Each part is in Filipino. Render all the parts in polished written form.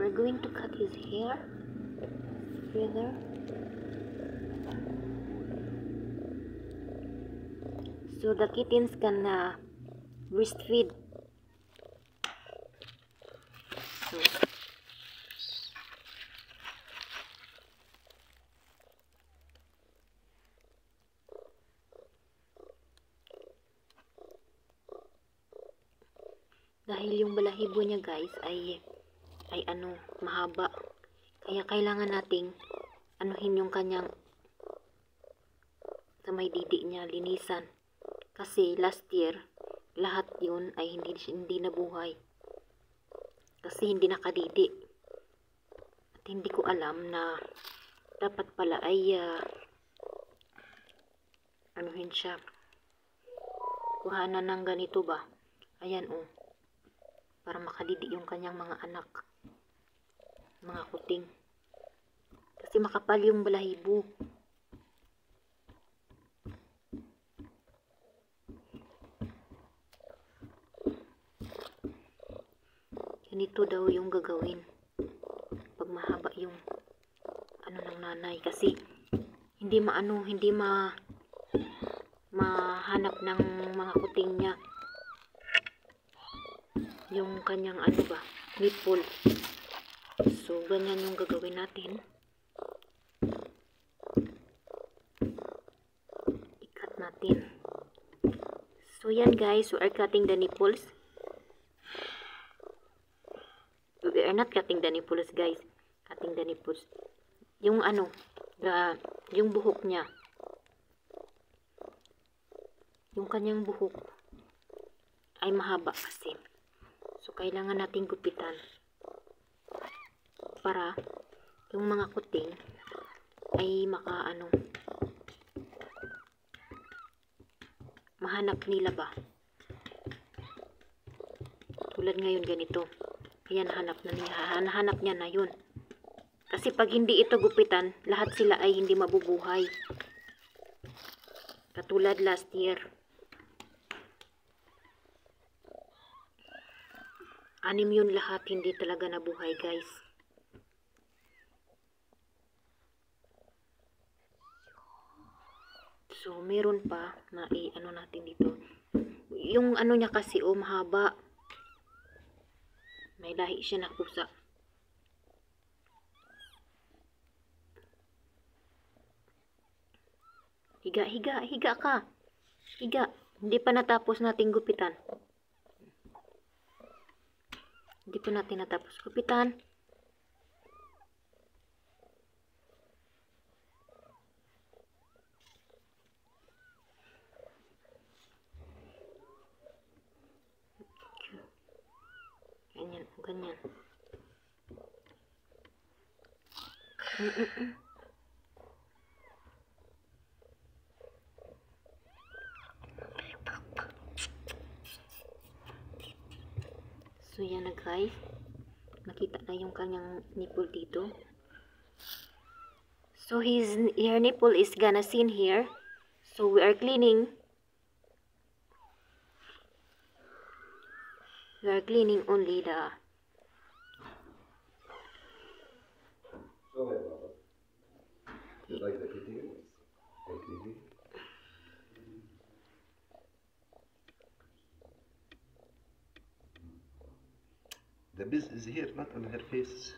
we're going to cut his hair together. So the kittens can breastfeed. So, dahil yung balahibo niya guys ay mahaba. Kaya kailangan nating anuhin yung kanyang sa may didi niya, linisan. Kasi last year, lahat yun ay hindi nabuhay. Kasi hindi nakadidi. At hindi ko alam na dapat pala ay anuhin siya. Kuhanan ng ganito ba? Ayan oh. Para makadidi yung kanyang mga anak. Mga kuting. Kasi makapal yung balahibo. Ganito daw yung gagawin. Pag mahaba yung ng nanay. Kasi hindi mahanap ng mga kuting niya. Yung kanyang nipple. So, ganyan yung gagawin natin. I-cut natin. So, yan guys. We are cutting the nipples. We are not cutting the nipples guys. Cutting the nipples. Yung yung buhok niya. Yung kanyang buhok ay mahaba kasi. So, kailangan nating gupitan para yung mga kuting ay mahanap nila ba. Tulad ngayon ganito. Kaya nahanap niya na yun. Kasi pag hindi ito gupitan, lahat sila ay hindi mabubuhay. Katulad last year. 6 yun lahat, hindi talaga nabuhay guys. So, meron pa na natin dito. Yung niya kasi mahaba. May lahi siya na pusa. Higa ka. Higa. Hindi pa natapos nating gupitan. Hindi pa natin natapos gupitan. Ganyan. So, yan na guys. Nakita na yung kanyang nipple dito. So, her nipple is gonna seen here. So, we are cleaning. We are cleaning only the... Like the kitty? The biz is here, not on her face.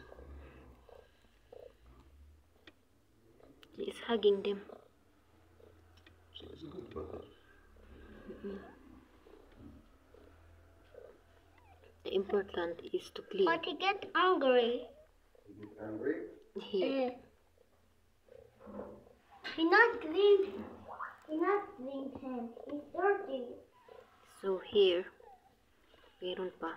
She is hugging them. She is a good mother. The important is to clean. But he get angry. You get angry? Here. He not clean him. He's dirty. So here, meron pa.